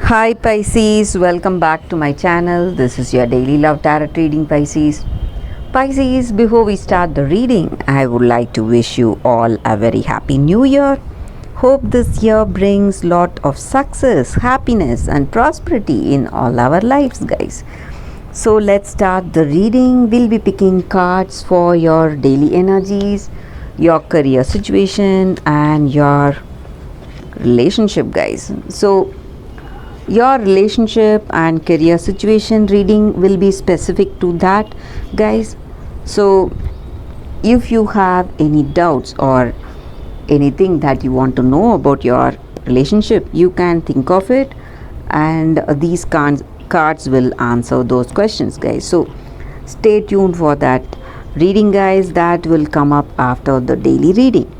Hi Pisces, welcome back to my channel. This is your daily love tarot reading, Pisces. Pisces, before we start the reading, I would like to wish you all a very happy new year. Hope this year brings lot of success, happiness and prosperity in all our lives, guys. So let's start the reading. We'll be picking cards for your daily energies, your career situation and your relationship, guys. So your relationship and career situation reading will be specific to that, guys. So if you have any doubts or anything that you want to know about your relationship, you can think of it, and these cards will answer those questions, guys. So stay tuned for that reading, guys. That will come up after the daily reading.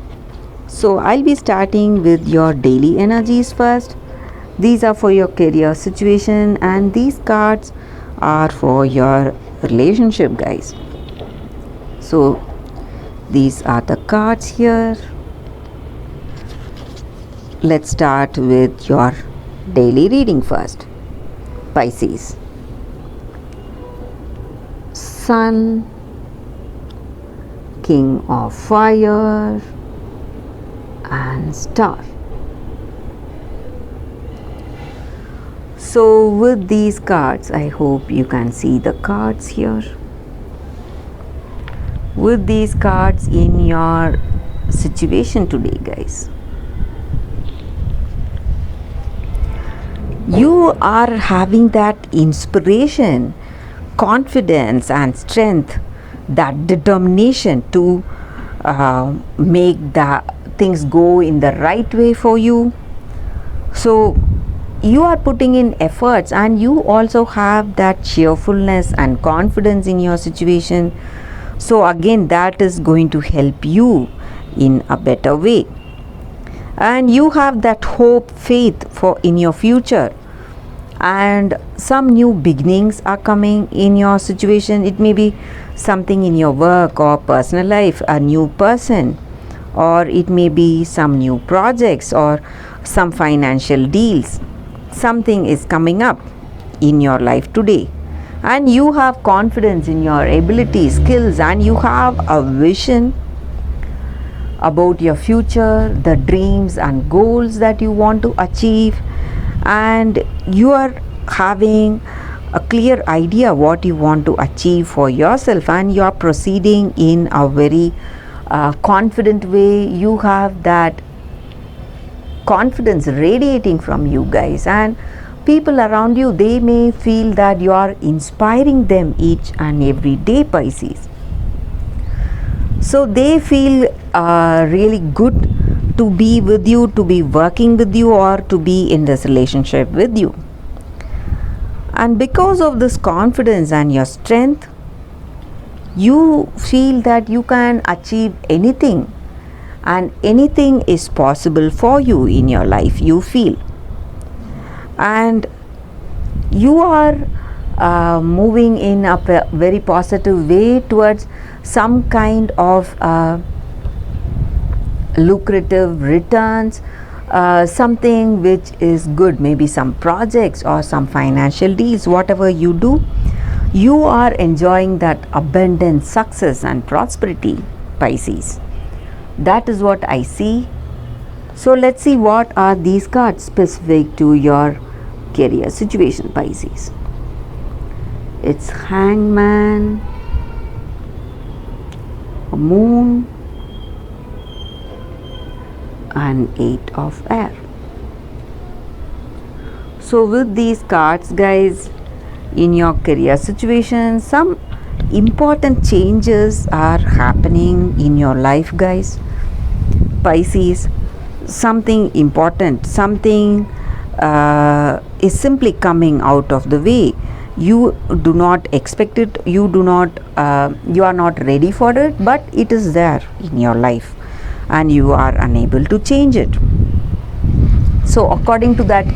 So I'll be starting with your daily energies first. These are for your career situation and these cards are for your relationship, guys. So these are the cards here. Let's start with your daily reading first. Pisces. Sun, King of Fire and Star. So with these cards, I hope you can see the cards here. With these cards in your situation today, guys, you are having that inspiration, confidence and strength, that determination to make the things go in the right way for you. So you are putting in efforts and you also have that cheerfulness and confidence in your situation. So again, that is going to help you in a better way, and you have that hope, faith for in your future, and some new beginnings are coming in your situation. It may be something in your work or personal life, a new person, or it may be some new projects or some financial deals. Something is coming up in your life today, and you have confidence in your abilities, skills, and you have a vision about your future, the dreams and goals that you want to achieve, and you are having a clear idea what you want to achieve for yourself, and you are proceeding in a very confident way. You have that confidence radiating from you, guys, and people around you, they may feel that you are inspiring them each and every day, Pisces. So they feel really good to be with you, to be working with you, or to be in this relationship with you. And because of this confidence and your strength, you feel that you can achieve anything, and anything is possible for you in your life, you feel. And you are moving in a very positive way towards some kind of lucrative returns, something which is good, maybe some projects or some financial deals. Whatever you do, you are enjoying that abundant success and prosperity, Pisces. That is what I see. So let's see what are these cards specific to your career situation, Pisces. It's Hangman, Moon and Eight of Air. So with these cards, guys, in your career situation, some important changes are happening in your life, guys, Pisces. Something important, something is simply coming out of the way. You do not expect it, you are not ready for it, but it is there in your life and you are unable to change it. So according to that,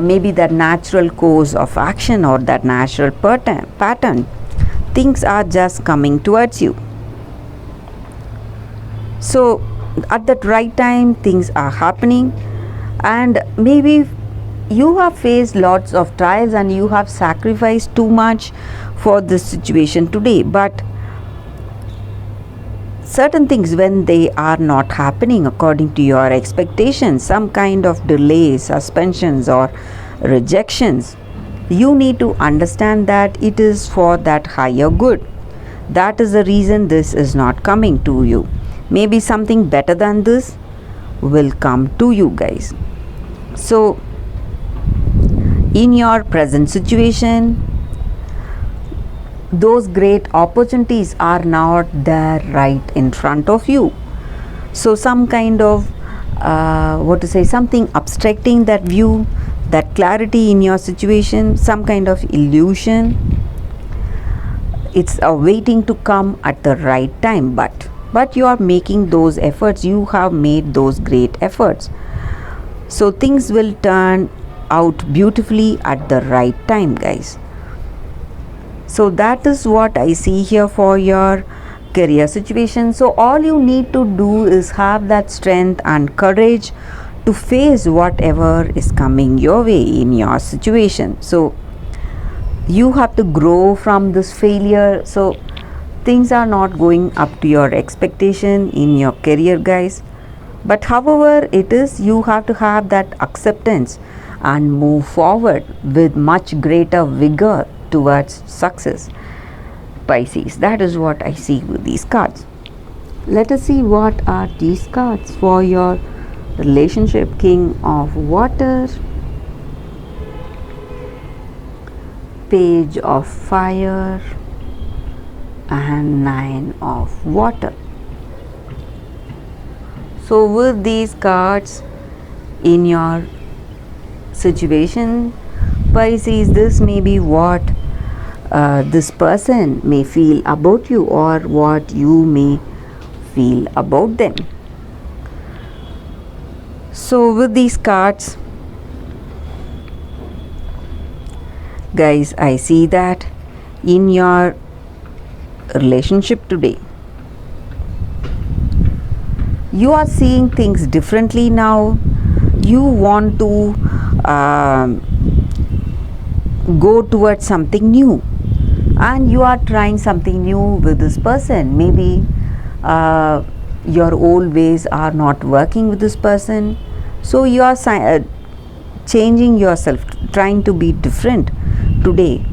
maybe that natural course of action or that natural pattern, things are just coming towards you. So at that right time, things are happening, and maybe you have faced lots of trials and you have sacrificed too much for this situation today, but certain things, when they are not happening according to your expectations, some kind of delays, suspensions or rejections, you need to understand that it is for that higher good. That is the reason this is not coming to you. Maybe something better than this will come to you, guys. So in your present situation, those great opportunities are not there right in front of you. So some kind of something obstructing that view, that clarity in your situation, some kind of illusion, it's waiting to come at the right time, but you are making those efforts, you have made those great efforts, so things will turn out beautifully at the right time, guys. So that is what I see here for your career situation. So all you need to do is have that strength and courage to face whatever is coming your way in your situation. So you have to grow from this failure. So things are not going up to your expectation in your career, guys, but however it is, you have to have that acceptance and move forward with much greater vigor towards success, Pisces. That is what I see with these cards. Let us see what are these cards for your relationship. King of Water, Page of Fire, and Nine of Water. So with these cards in your situation, Pisces, this may be what this person may feel about you or what you may feel about them. So with these cards, guys, I see that in your relationship today, you are seeing things differently now. You want to go towards something new, and you are trying something new with this person. Maybe your old ways are not working with this person, so you are changing yourself, trying to be different today.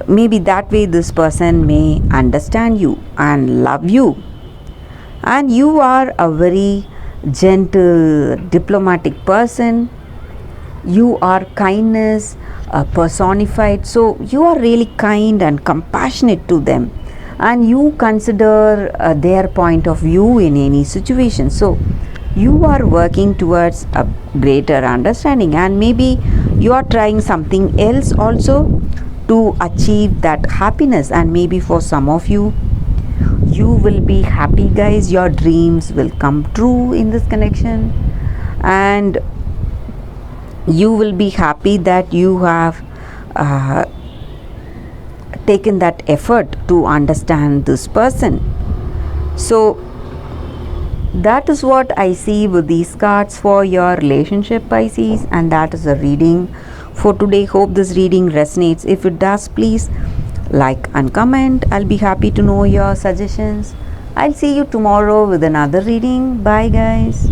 Maybe that way this person may understand you and love you, and you are a very gentle, diplomatic person. You are kindness personified, so you are really kind and compassionate to them, and you consider their point of view in any situation. So you are working towards a greater understanding, and maybe you are trying something else also to achieve that happiness. And maybe for some of you, you will be happy, guys. Your dreams will come true in this connection, and you will be happy that you have taken that effort to understand this person. So that is what I see with these cards for your relationship, Pisces, and that is a reading for today. Hope this reading resonates. If it does, please like and comment. I'll be happy to know your suggestions. I'll see you tomorrow with another reading. Bye, guys.